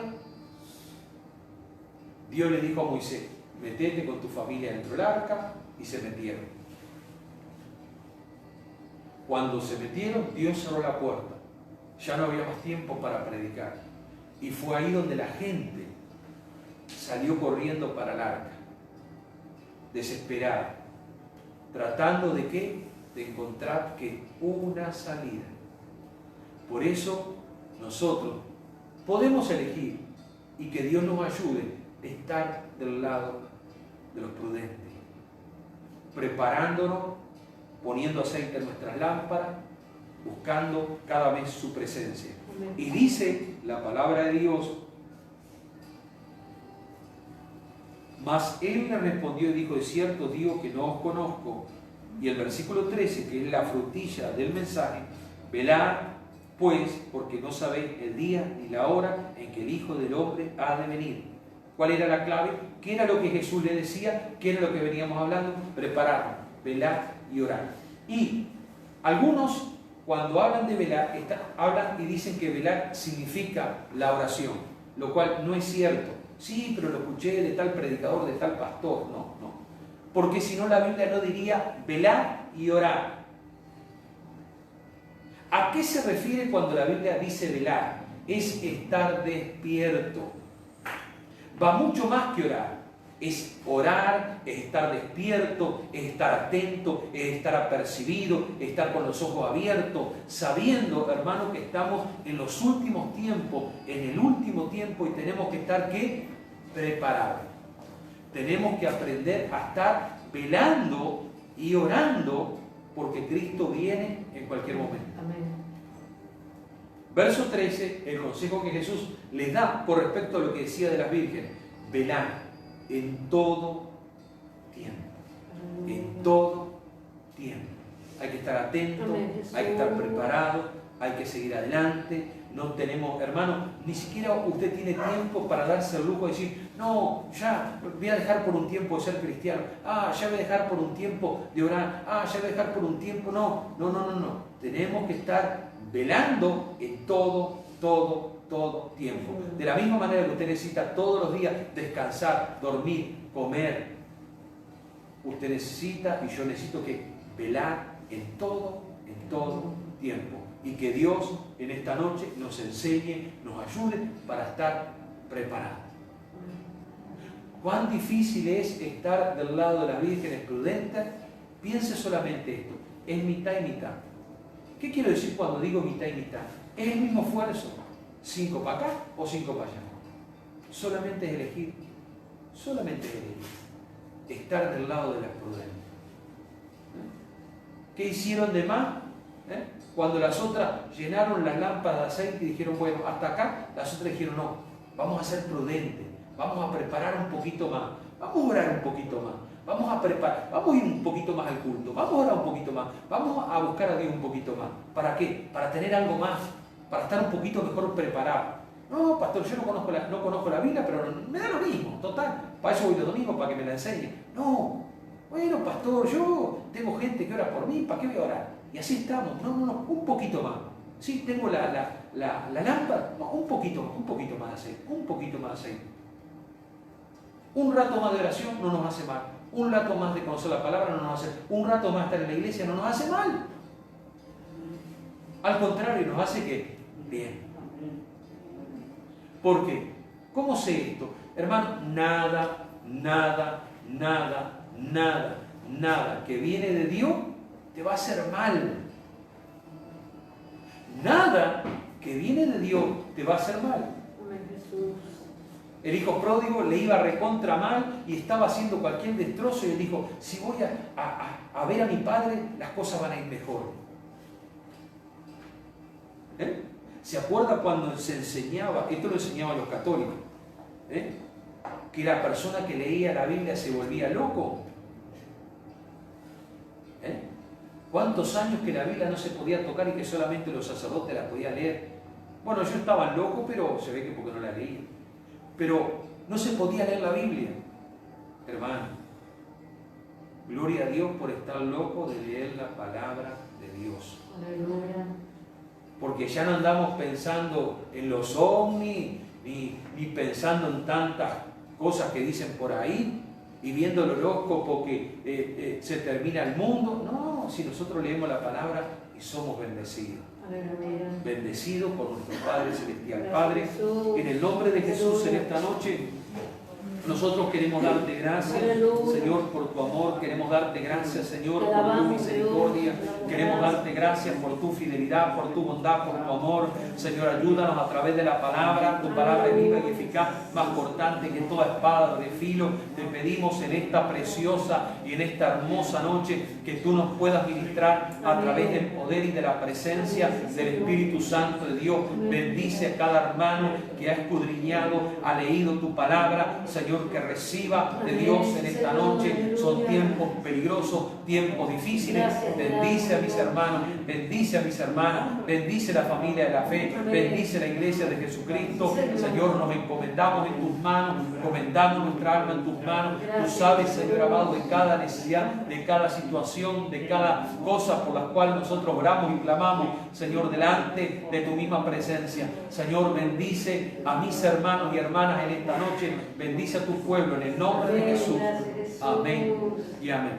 Dios le dijo a Moisés: metete con tu familia dentro del arca, y se metieron. Cuando se metieron, Dios cerró la puerta. Ya no había más tiempo para predicar. Y fue ahí donde la gente salió corriendo para el arca, desesperada, tratando de ¿qué? De encontrar ¿qué? Una salida. Por eso nosotros podemos elegir, y que Dios nos ayude, estar del lado de los prudentes, preparándonos, poniendo aceite en nuestras lámparas, buscando cada vez su presencia. Y dice la palabra de Dios: mas él le respondió y dijo: de cierto digo que no os conozco. Y el versículo 13, que es la frutilla del mensaje: velad pues, porque no sabéis el día ni la hora en que el Hijo del Hombre ha de venir. ¿Cuál era la clave? ¿Qué era lo que Jesús le decía? ¿Qué era lo que veníamos hablando? Preparar, velar y orar. Y algunos, cuando hablan de velar, hablan y dicen que velar significa la oración, lo cual no es cierto. Sí, pero lo escuché de tal predicador, de tal pastor. No. Porque si no, la Biblia no diría velar y orar. ¿A qué se refiere cuando la Biblia dice velar? Es estar despierto. Va mucho más que orar. Es orar, es estar despierto, es estar atento, es estar apercibido, es estar con los ojos abiertos, sabiendo, hermano, que estamos en los últimos tiempos, en el último tiempo, y tenemos que estar ¿qué? Preparados. Tenemos que aprender a estar velando y orando, porque Cristo viene en cualquier momento. Amén. Verso 13, el consejo que Jesús les da con respecto a lo que decía de las vírgenes: velad en todo tiempo. En todo tiempo. Hay que estar atento, hay que estar preparado, hay que seguir adelante. No tenemos, hermano, ni siquiera usted tiene tiempo para darse el lujo de decir, no, ya voy a dejar por un tiempo de ser cristiano, ya voy a dejar por un tiempo de orar, ya voy a dejar por un tiempo. No. Tenemos que estar velando en todo tiempo. De la misma manera que usted necesita todos los días descansar, dormir, comer, usted necesita y yo necesito que velar en todo tiempo. Y que Dios en esta noche nos enseñe, nos ayude para estar preparados. ¿Cuán difícil es estar del lado de las vírgenes prudentes? Piense solamente esto, es mitad y mitad. ¿Qué quiero decir cuando digo mitad y mitad? Es el mismo esfuerzo, 5 para acá o 5 para allá. Solamente es elegir, estar del lado de las prudentes. ¿Qué hicieron de más? Cuando las otras llenaron las lámparas de aceite y dijeron, bueno, hasta acá, las otras dijeron, no, vamos a ser prudentes, vamos a preparar un poquito más, vamos a orar un poquito más, vamos a ir un poquito más al culto, vamos a orar un poquito más, vamos a buscar a Dios un poquito más. ¿Para qué? Para tener algo más, para estar un poquito mejor preparado. No, pastor, yo no conozco la Biblia, pero me da lo mismo, total, para eso voy los domingos, para que me la enseñe. No, bueno, pastor, yo tengo gente que ora por mí, ¿para qué voy a orar? Y así estamos, no, un poquito más. Sí, tengo la lámpara, no, un poquito más de aceite, Un rato más de oración no nos hace mal. Un rato más de conocer la palabra no nos hace mal. Un rato más de estar en la iglesia no nos hace mal. Al contrario, nos hace que bien. ¿Por qué? ¿Cómo sé esto? Hermano, nada que viene de Dios te va a hacer mal. Nada que viene de Dios te va a hacer mal. El hijo pródigo le iba recontra mal y estaba haciendo cualquier destrozo y él dijo, si voy a ver a mi padre, las cosas van a ir mejor. ¿Se acuerda cuando se enseñaba, esto lo enseñaban los católicos, que la persona que leía la Biblia se volvía loco? ¿Cuántos años que la Biblia no se podía tocar y que solamente los sacerdotes la podían leer? Bueno, yo estaba loco, pero se ve que porque no la leía. Pero no se podía leer la Biblia. Hermano, gloria a Dios por estar loco de leer la palabra de Dios. Aleluya. Porque ya no andamos pensando en los ovnis, ni pensando en tantas cosas que dicen por ahí, y viendo el horóscopo que se termina el mundo. No, si nosotros leemos la palabra y somos bendecidos. Bendecidos por nuestro Padre Celestial. Padre, en el nombre de Jesús en esta noche, nosotros queremos darte gracias, Señor, por tu amor. Queremos darte gracias, Señor, por tu misericordia. Queremos darte gracias por tu fidelidad, por tu bondad, por tu amor. Señor, ayúdanos a través de la palabra. Tu palabra es viva y eficaz, más cortante que toda espada de filo. Te pedimos en esta preciosa y en esta hermosa noche que tú nos puedas ministrar a través del poder y de la presencia del Espíritu Santo de Dios. Bendice a cada hermano que ha escudriñado, ha leído tu palabra, Señor, que reciba de Dios en esta noche. Son tiempos peligrosos, tiempos difíciles. Bendice a mis hermanos, bendice a mis hermanas, bendice la familia de la fe, bendice la iglesia de Jesucristo. Señor, nos encomendamos en tus manos, encomendamos nuestra alma en tus manos. Tú sabes, Señor amado, de cada necesidad, de cada situación, de cada cosa por la cual nosotros oramos y clamamos, Señor, delante de tu misma presencia. Señor, bendice a mis hermanos y hermanas en esta noche, bendice a tu pueblo en el nombre de Jesús. Amén y amén.